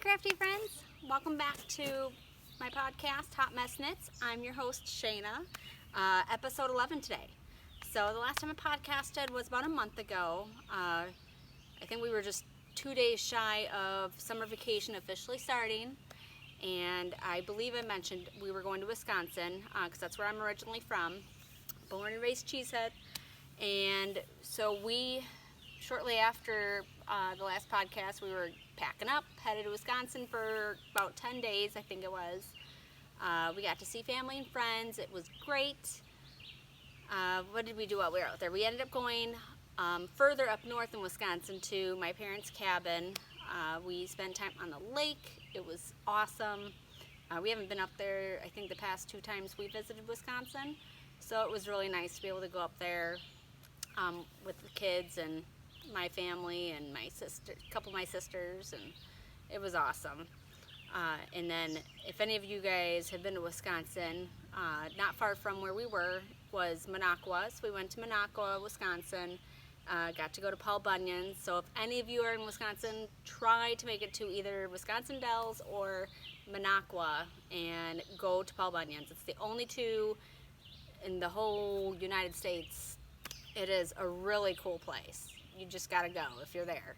crafty friends, welcome back to my podcast, Hot Mess Knits. I'm your host, Shayna. Episode 11 today. So the last time I podcasted was about a month ago. I think we were just 2 days shy of summer vacation officially starting. And I believe I mentioned we were going to Wisconsin, because that's where I'm originally from. Born and raised Cheesehead. And so shortly after the last podcast, we were packing up, headed to Wisconsin for about 10 days, I think it was. We got to see family and friends. It was great. What did we do while we were out there? We ended up going further up north in Wisconsin to my parents' cabin. We spent time on the lake. It was awesome. We haven't been up there, I think, the past 2 times we visited Wisconsin. So it was really nice to be able to go up there with the kids and my family and my sister, a couple of my sisters, and it was awesome. And then if any of you guys have been to Wisconsin, not far from where we were was Minocqua. So we went to Minocqua, Wisconsin, got to go to Paul Bunyan's. So if any of you are in Wisconsin, try to make it to either Wisconsin Dells or Minocqua and go to Paul Bunyan's. It's the only two in the whole United States. It is a really cool place. You just gotta go if you're there.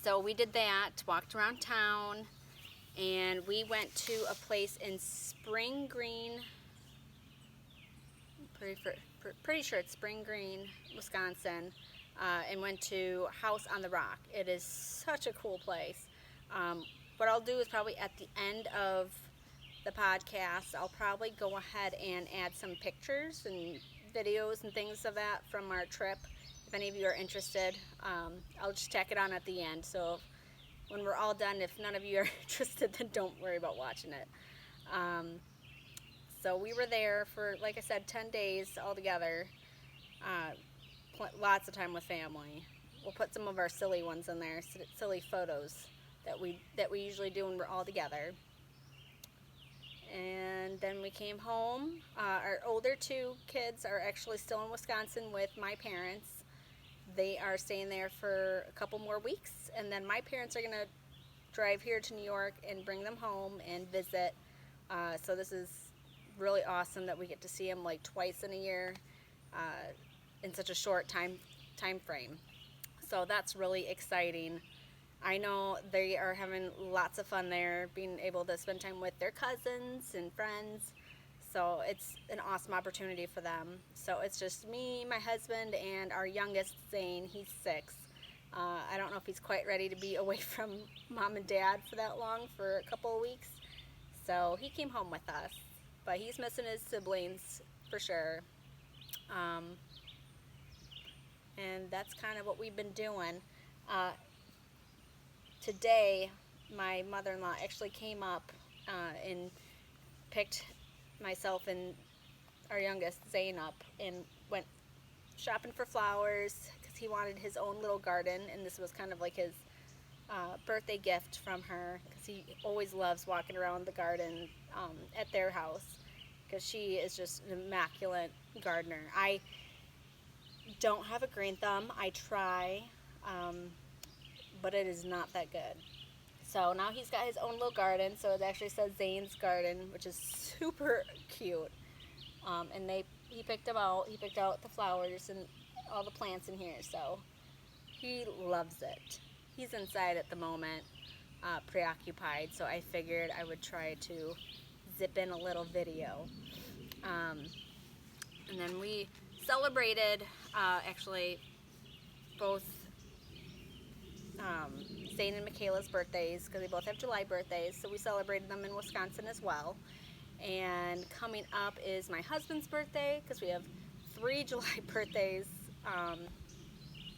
So we did that, walked around town, and we went to a place in Spring Green, pretty sure it's Spring Green, Wisconsin, and went to House on the Rock. It is such a cool place. What I'll do is probably at the end of the podcast, I'll probably go ahead and add some pictures and videos and things of that from our trip. If any of you are interested, I'll just tack it on at the end. So when we're all done, if none of you are interested, then don't worry about watching it. So we were there for, like I said, 10 days all together. Lots of time with family. We'll put some of our silly ones in there, silly photos that we usually do when we're all together. And then we came home. Our older 2 kids are actually still in Wisconsin with my parents. They are staying there for a couple more weeks, and then my parents are going to drive here to New York and bring them home and visit. So this is really awesome that we get to see them like twice in a year in such a short time frame. So that's really exciting. I know they are having lots of fun there, being able to spend time with their cousins and friends. So it's an awesome opportunity for them. So it's just me, my husband, and our youngest, Zane. He's 6. I don't know if he's quite ready to be away from mom and dad for that long, for a couple of weeks. So he came home with us. But he's missing his siblings for sure. And that's kind of what we've been doing. Today, my mother-in-law actually came up and picked myself and our youngest, Zane, up and went shopping for flowers because he wanted his own little garden, and this was kind of like his birthday gift from her, because he always loves walking around the garden at their house, because she is just an immaculate gardener. I don't have a green thumb. I try, but it is not that good. So now he's got his own little garden. So it actually says Zane's Garden, which is super cute. And he picked them out. He picked out the flowers and all the plants in here. So he loves it. He's inside at the moment, preoccupied. So I figured I would try to zip in a little video. And then we celebrated actually both Zane and Michaela's birthdays, because they both have July birthdays, so we celebrated them in Wisconsin as well. And coming up is my husband's birthday, because we have 3 July birthdays.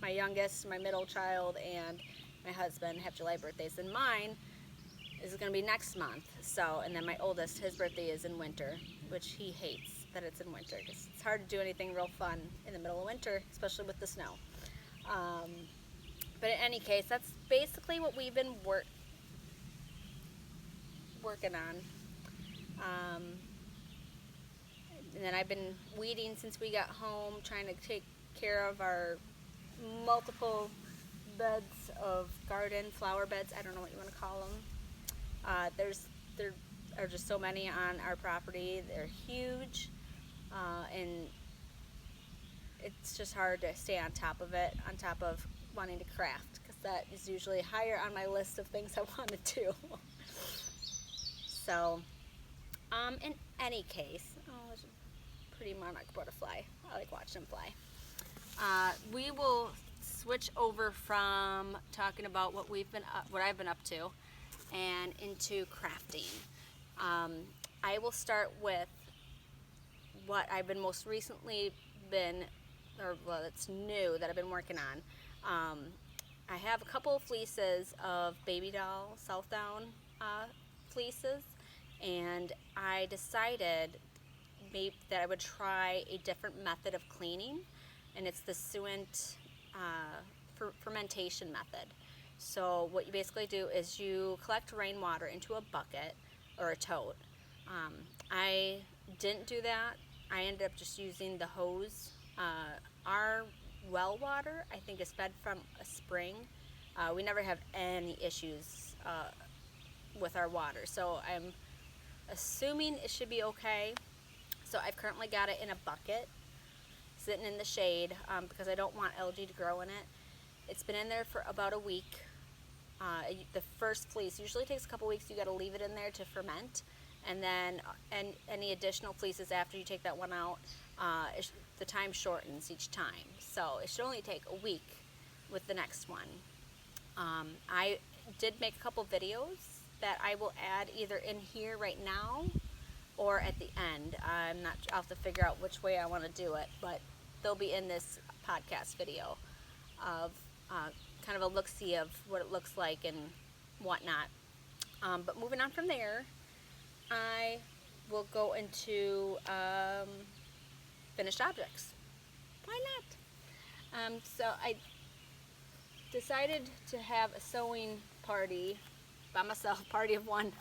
My youngest, my middle child, and my husband have July birthdays, and mine is going to be next month. So, and then my oldest, his birthday is in winter, which he hates that it's in winter, because it's hard to do anything real fun in the middle of winter, especially with the snow. But in any case, that's basically what we've been working on. And then I've been weeding since we got home, trying to take care of our multiple beds of garden, flower beds, I don't know what you want to call them. There are just so many on our property. They're huge, and it's just hard to stay on top of it, on top of wanting to craft, because that is usually higher on my list of things I want to do. So, in any case, there's a pretty monarch butterfly. I like watching them fly. We will switch over from talking about what I've been up to, and into crafting. I will start with what I've been most recently it's new that I've been working on. I have a couple of fleeces of baby doll South Down fleeces, and I decided that I would try a different method of cleaning, and it's the Suint Fermentation method. So what you basically do is you collect rainwater into a bucket or a tote. I didn't do that. I ended up just using the hose. Our well water, I think, is fed from a spring. We never have any issues with our water, so I'm assuming it should be okay. So I've currently got it in a bucket, sitting in the shade, because I don't want algae to grow in it. It's been in there for about a week. The first fleece usually takes a couple weeks. You got to leave it in there to ferment, and then any additional fleeces after you take that one out, the time shortens each time. So it should only take a week with the next one. I did make a couple videos that I will add either in here right now or at the end. I'll have to figure out which way I want to do it, but they'll be in this podcast video of kind of a look-see of what it looks like and whatnot. But moving on from there, I will go into finished objects. Why not? So I decided to have a sewing party by myself, party of one,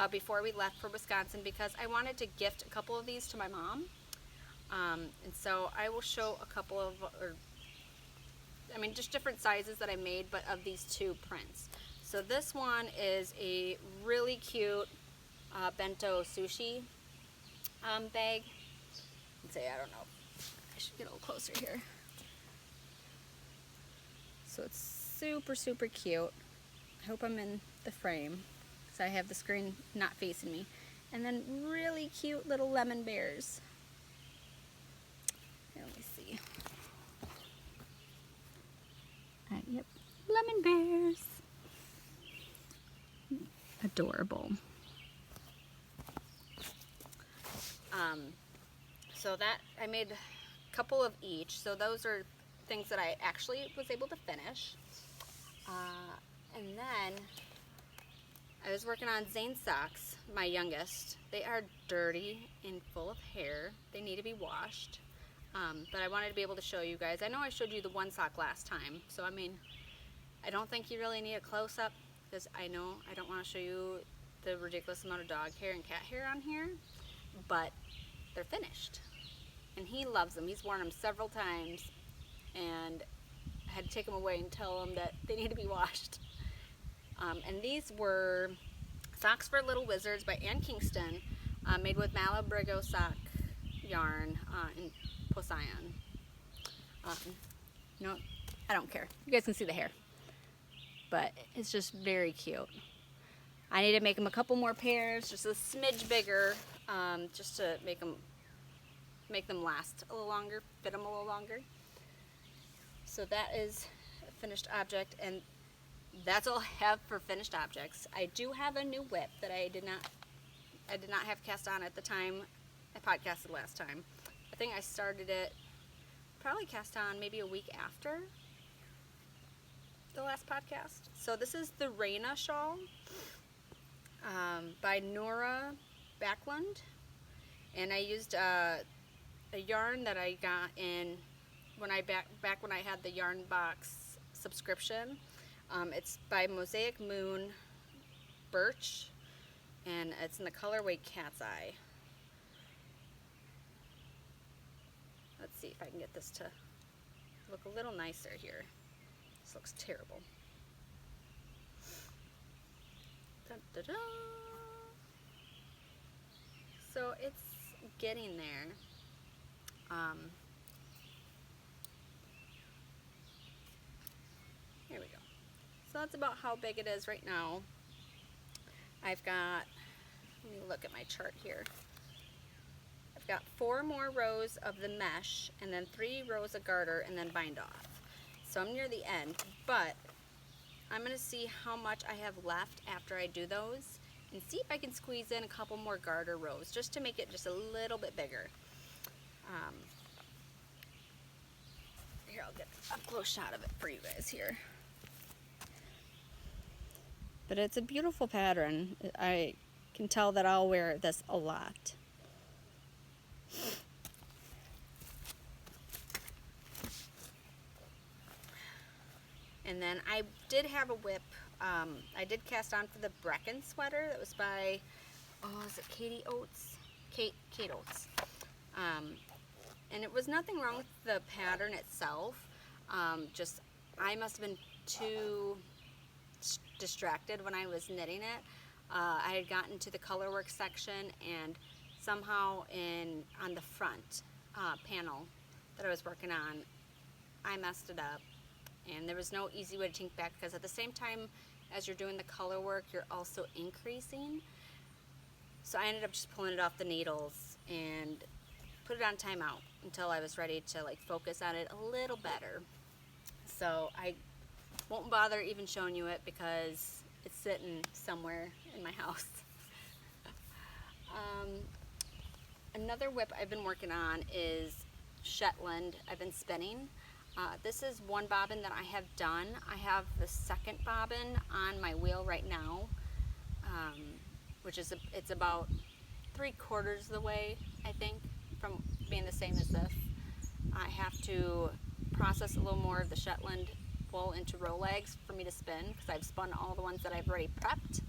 before we left for Wisconsin, because I wanted to gift a couple of these to my mom. And so I will show a couple of, just different sizes that I made, but of these two prints. So this one is a really cute bento sushi bag. Let's say, I don't know, I should get a little closer here. So it's super, super cute. I hope I'm in the frame, because I have the screen not facing me. And then really cute little lemon bears. Here, let me see. Yep, lemon bears. Adorable. So that, I made a couple of each. So those are things that I actually was able to finish. And then I was working on Zane's socks, my youngest. They are dirty and full of hair. They need to be washed. But I wanted to be able to show you guys. I know I showed you the one sock last time, so I don't think you really need a close-up, because I know I don't want to show you the ridiculous amount of dog hair and cat hair on here, but they're finished. And he loves them. He's worn them several times, and I had to take them away and tell him that they need to be washed. And these were Socks for Little Wizards by Ann Kingston, made with Malabrigo sock yarn in Procyon. No, I don't care. You guys can see the hair, but it's just very cute. I need to make them a couple more pairs, just a smidge bigger, just to make them last a little longer, fit them a little longer. So that is a finished object, and that's all I have for finished objects. I do have a new whip that I did not have cast on at the time I podcasted last time. I think I started it probably cast on maybe a week after the last podcast. So this is the Raina shawl by Nora Backlund, and I used a yarn that I got in back when I had the Yarn Box subscription. It's by Mosaic Moon Birch, and it's in the colorway Cat's Eye. Let's see if I can get this to look a little nicer here. This looks terrible. Dun, dun, dun. So it's getting there. Here we go. So that's about how big it is right now. I've got, let me look at my chart here. I've got 4 more rows of the mesh and then 3 rows of garter and then bind off. So I'm near the end, but I'm going to see how much I have left after I do those and see if I can squeeze in a couple more garter rows just to make it just a little bit bigger. Here, I'll get a close shot of it for you guys here. But it's a beautiful pattern. I can tell that I'll wear this a lot. And then I did have a whip. I did cast on for the Brecken sweater. That was by, is it Katie Oates? Kate Oates. And it was nothing wrong with the pattern itself. Just I must have been too distracted when I was knitting it. I had gotten to the colorwork section, and somehow on the front panel that I was working on, I messed it up. And there was no easy way to tink back, because at the same time as you're doing the color work, you're also increasing. So I ended up just pulling it off the needles and put it on timeout until I was ready to like focus on it a little better. So I won't bother even showing you it because it's sitting somewhere in my house. Another whip I've been working on is Shetland. I've been spinning. This is one bobbin that I have done. I have the second bobbin on my wheel right now, which is it's about 3/4 of the way, I think, from being the same as this. I have to process a little more of the Shetland wool into row legs for me to spin, because I've spun all the ones that I've already prepped.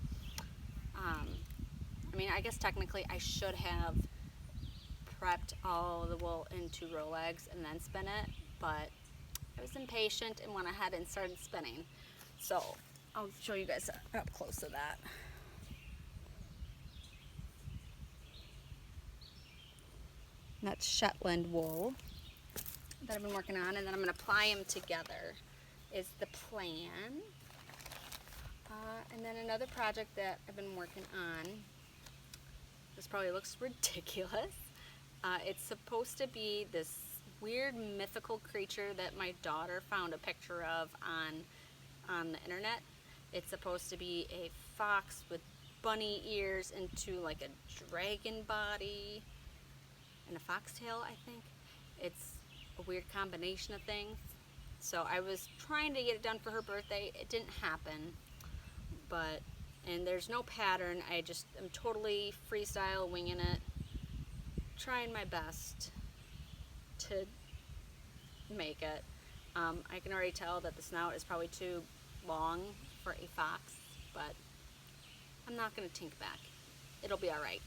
I mean, I guess technically I should have prepped all the wool into row legs and then spin it, but I was impatient and went ahead and started spinning. So I'll show you guys up close to that. And that's Shetland wool that I've been working on, and then I'm going to apply them together is the plan. And then another project that I've been working on, this probably looks ridiculous. It's supposed to be this weird mythical creature that my daughter found a picture of on the internet. It's supposed to be a fox with bunny ears into like a dragon body and a foxtail, I think. It's a weird combination of things. So I was trying to get it done for her birthday. It didn't happen, and there's no pattern. I'm totally freestyle winging it, trying my best to make it. I can already tell that the snout is probably too long for a fox, but I'm not going to tink back. It'll be alright.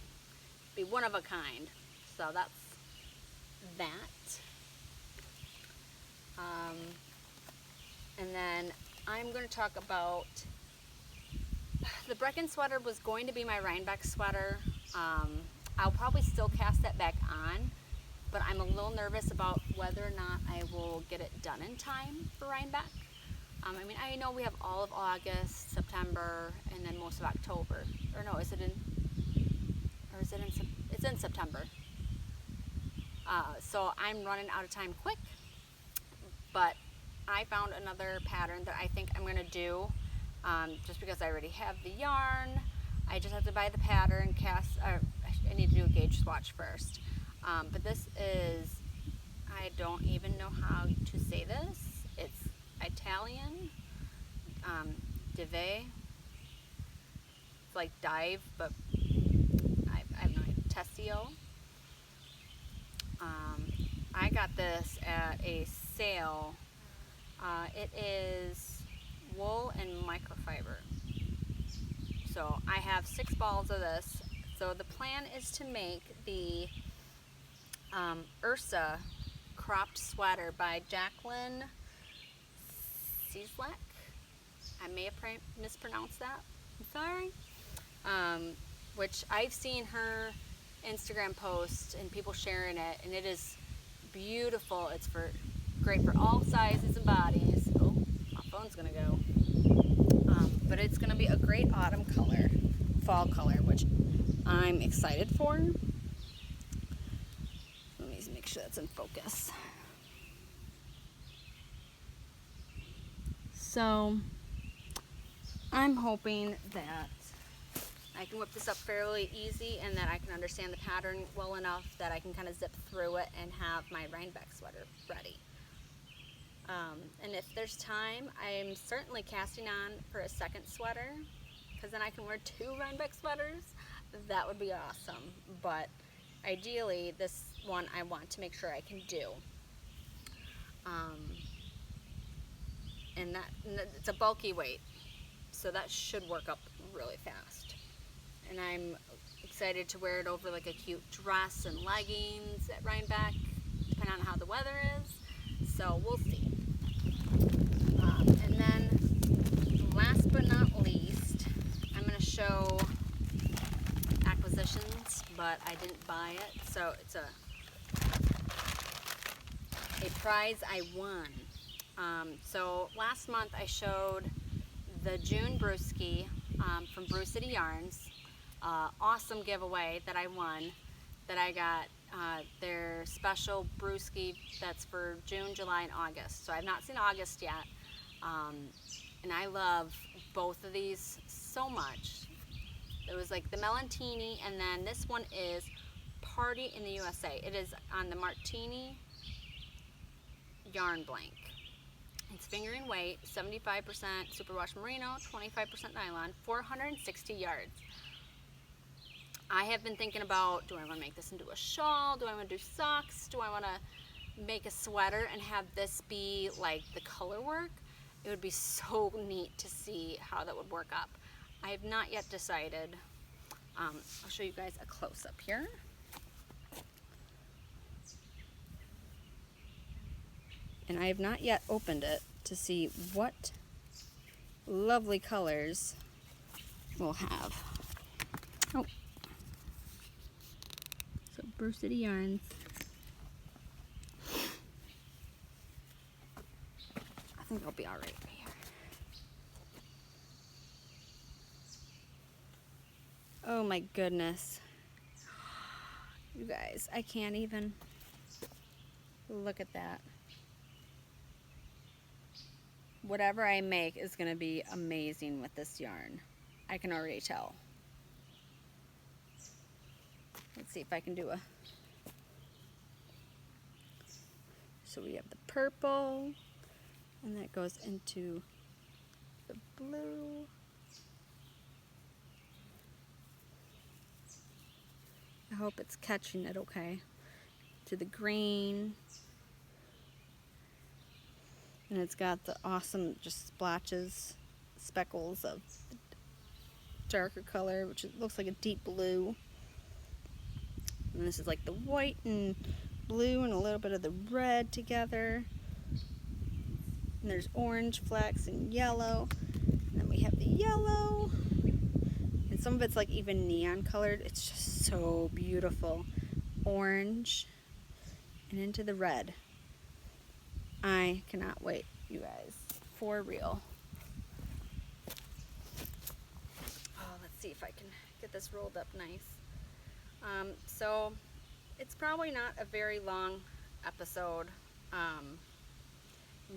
Be one of a kind. So that's that. And then I'm going to talk about the Brecken sweater. Was going to be my Rhinebeck sweater. I'll probably still cast that back on, but I'm a little nervous about whether or not I will get it done in time for Rhinebeck. I mean, I know we have all of August, September, and then most of October. Or no, it's in September. So I'm running out of time quick, but I found another pattern that I think I'm going to do, just because I already have the yarn. I just have to buy the pattern, I need to do a gauge swatch first. But this is, I don't even know how to say this. It's Italian, dive. It's like dive, but I have no idea. Tessio. I got this at a sale. It is wool and microfiber. So I have 6 balls of this. So the plan is to make the Ursa cropped sweater by Jacqueline Cieslak. I may have mispronounced that. I'm sorry. Which I've seen her Instagram post and people sharing it, and it is beautiful. It's great for all sizes and bodies. Oh, my phone's gonna go. But it's gonna be a great autumn color, fall color, which I'm excited for. Let me make sure that's in focus. So I'm hoping that I can whip this up fairly easy and that I can understand the pattern well enough that I can kind of zip through it and have my Rhinebeck sweater ready. And if there's time, I'm certainly casting on for a second sweater, because then I can wear 2 Rhinebeck sweaters. That would be awesome. But ideally, this one I want to make sure I can do. And it's a bulky weight, so that should work up really fast. And I'm excited to wear it over like a cute dress and leggings at Rhinebeck, depending on how the weather is. So we'll see. And then last but not least, I'm going to show acquisitions, but I didn't buy it. So it's a prize I won. So last month I showed the June brewski from Brew City Yarns. Awesome giveaway that I won, that I got their special brewski that's for June, July, and August. So I've not seen August yet, and I love both of these so much. It was like the Melantini, and then this one is Party in the USA. It is on the Martini yarn blank. It's finger and weight, 75% superwash merino, 25% nylon, 460 yards. I have been thinking about, do I want to make this into a shawl? Do I want to do socks? Do I want to make a sweater and have this be like the color work? It would be so neat to see how that would work up. I have not yet decided. I'll show you guys a close-up here. And I have not yet opened it to see what lovely colors we'll have. Oh. So Brew City Yarns. I think I'll be all right here. Oh my goodness. You guys, I can't even look at that. Whatever I make is going to be amazing with this yarn. I can already tell. Let's see if I can do a... So we have the purple, and that goes into the blue. I hope it's catching it okay. To the green. And it's got the awesome just splotches, speckles of darker color, which looks like a deep blue. And this is like the white and blue and a little bit of the red together. And there's orange flecks and yellow. And then we have the yellow. And some of it's like even neon colored. It's just so beautiful. Orange and into the red. I cannot wait, you guys, for real. Oh, let's see if I can get this rolled up nice. So it's probably not a very long episode,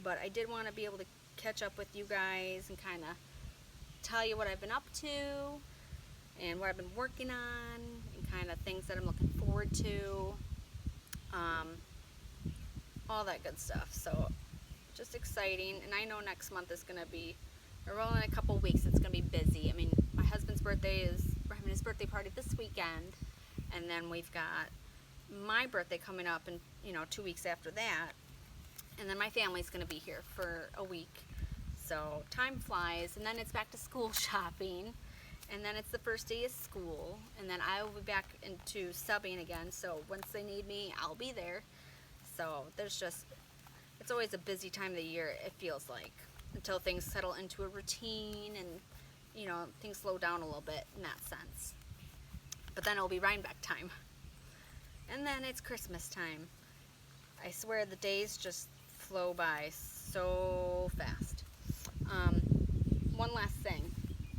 but I did want to be able to catch up with you guys and kind of tell you what I've been up to and what I've been working on and kind of things that I'm looking forward to. All that good stuff. So just exciting, and I know next month is going to be, or well, in a couple weeks it's going to be busy. I mean, my husband's birthday is, we're having his birthday party this weekend, and then we've got my birthday coming up in 2 weeks after that, and then my family's going to be here for a week. So time flies, and then it's back to school shopping, and then it's the first day of school, and then I will be back into subbing again. So once they need me, I'll be there. So there's just, it's always a busy time of the year, it feels like. until things settle into a routine and, you know, things slow down a little bit in that sense. But then it'll be Rhinebeck time. And then it's Christmas time. I swear the days just flow by so fast. One last thing,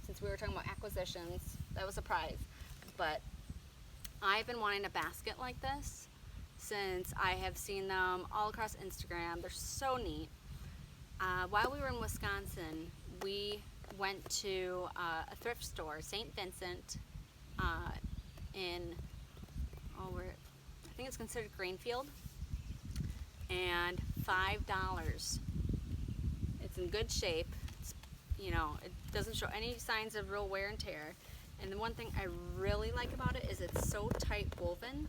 since we were talking about acquisitions, that was a surprise, but I've been wanting a basket like this since I have seen them all across Instagram. They're so neat. While we were in Wisconsin, we went to a thrift store, Suint Vincent, in, I think it's considered Greenfield, and $5. It's in good shape. It's, you know, it doesn't show any signs of real wear and tear. And the one thing I really like about it is it's so tight woven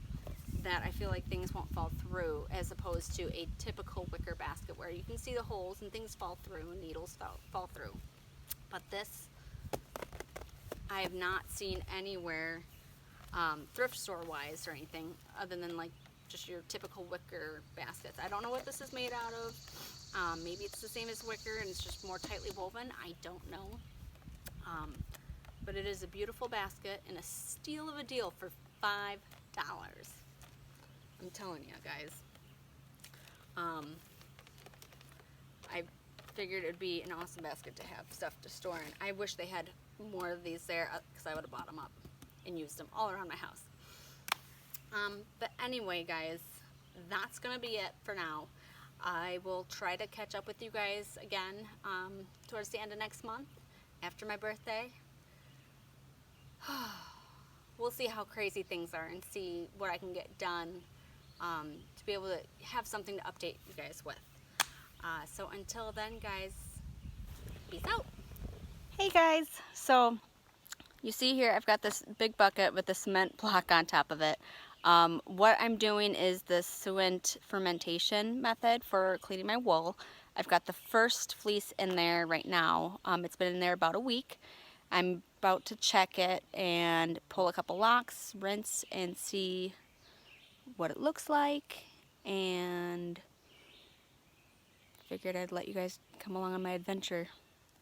that I feel like things won't fall through, as opposed to a typical wicker basket where you can see the holes and things fall through and needles fall through. But this, I have not seen anywhere, thrift store wise or anything, other than like just your typical wicker baskets. I don't know what this is made out of. Maybe it's the same as wicker and it's just more tightly woven. I don't know. But it is a beautiful basket and a steal of a deal for $5. I'm telling you guys. I figured it'd be an awesome basket to have stuff to store in. I wish they had more of these there, because I would have bought them up and used them all around my house. But anyway, guys, that's going to be it for now. I will try to catch up with you guys again towards the end of next month, after my birthday. We'll see how crazy things are and see what I can get done to be able to have something to update you guys with. So until then, guys, peace out. Hey guys, so you see here I've got this big bucket with a cement block on top of it. What I'm doing is the Suint Fermentation method for cleaning my wool. I've got the first fleece in there right now. It's been in there about a week. I'm about to check it and pull a couple locks, rinse, and see what it looks like, and figured I'd let you guys come along on my adventure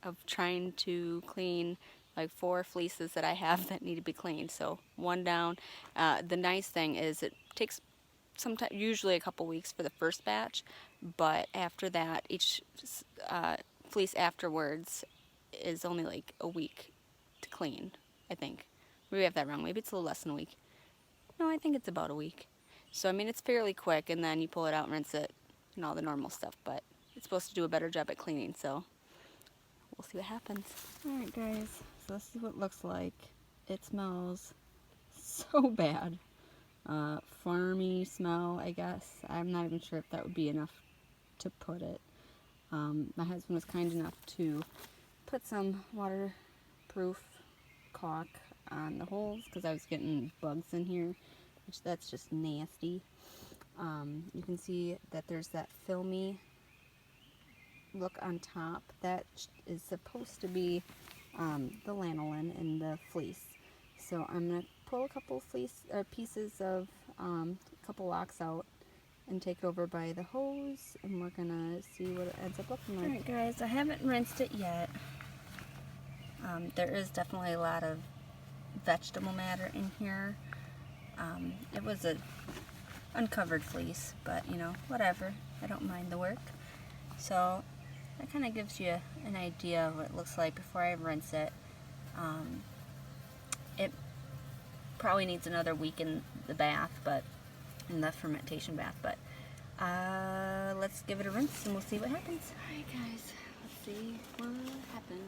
of trying to clean like 4 fleeces that I have that need to be cleaned. So one down. The nice thing is it takes usually a couple weeks for the first batch, but after that, each fleece afterwards is only like a week to clean, I think. Maybe I have that wrong. Maybe it's a little less than a week. No, I think it's about a week. So I mean, it's fairly quick, and then you pull it out and rinse it and all the normal stuff, but it's supposed to do a better job at cleaning, so we'll see what happens. Alright guys, so this is what it looks like. It smells so bad. Farmy smell, I guess. I'm not even sure if that would be enough to put it. My husband was kind enough to put some waterproof caulk on the holes because I was getting bugs in here, which that's just nasty. You can see that there's that filmy look on top. That is supposed to be the lanolin in the fleece. So I'm going to pull a couple pieces of a couple locks out and take it over by the hose, and we're going to see what it ends up looking like. Alright guys, I haven't rinsed it yet. There is definitely a lot of vegetable matter in here. It was a uncovered fleece, but you know, whatever. I don't mind the work. So that kind of gives you an idea of what it looks like before I rinse it. It probably needs another week in the bath, but in the fermentation bath. But let's give it a rinse and we'll see what happens. Alright guys, let's see what happens.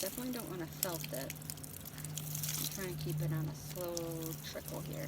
Definitely don't want to felt it. I'm trying to keep it on a slow trickle here.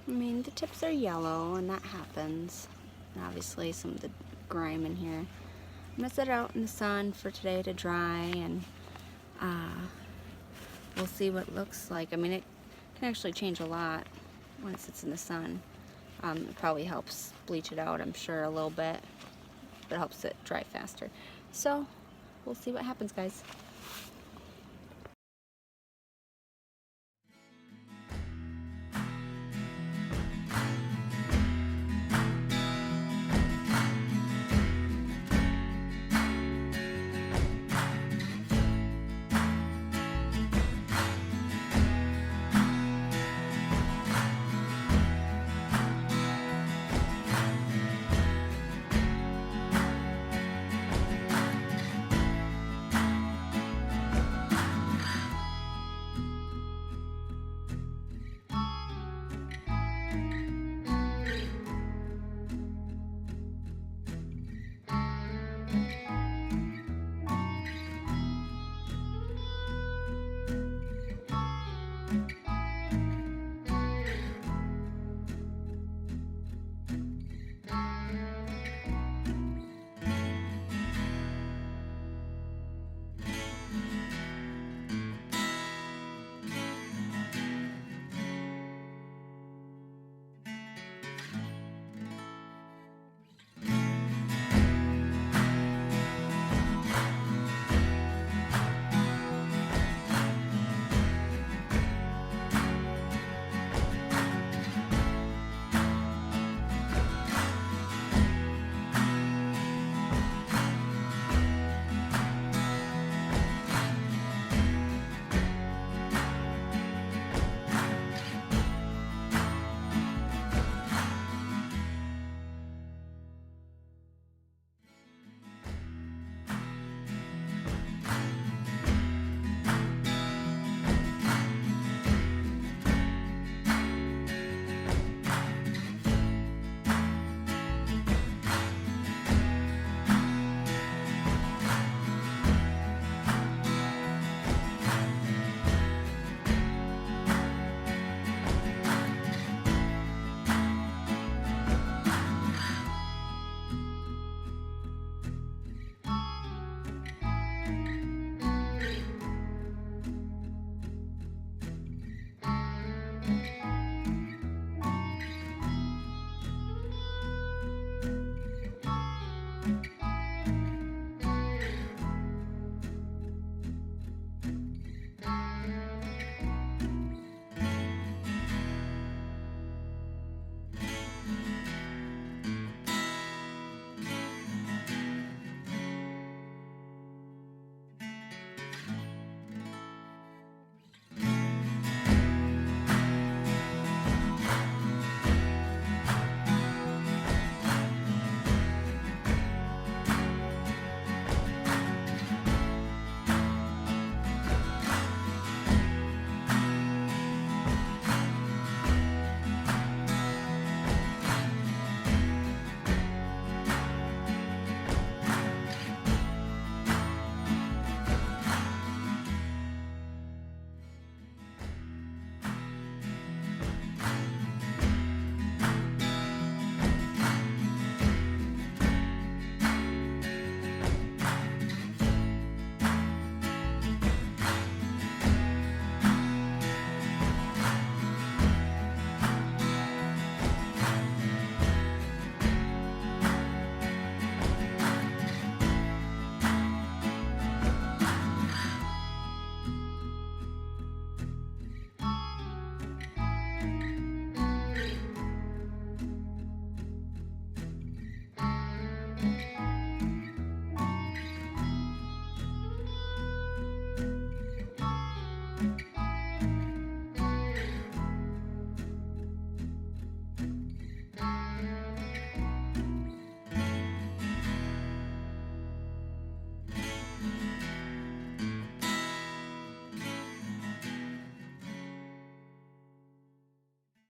I mean, the tips are yellow, and that happens. And obviously, some of the grime in here. I'm gonna set it out in the sun for today to dry, and we'll see what it looks like. I mean, it can actually change a lot when it sits in the sun. It probably helps bleach it out, I'm sure, a little bit, but it helps it dry faster. So, we'll see what happens, guys.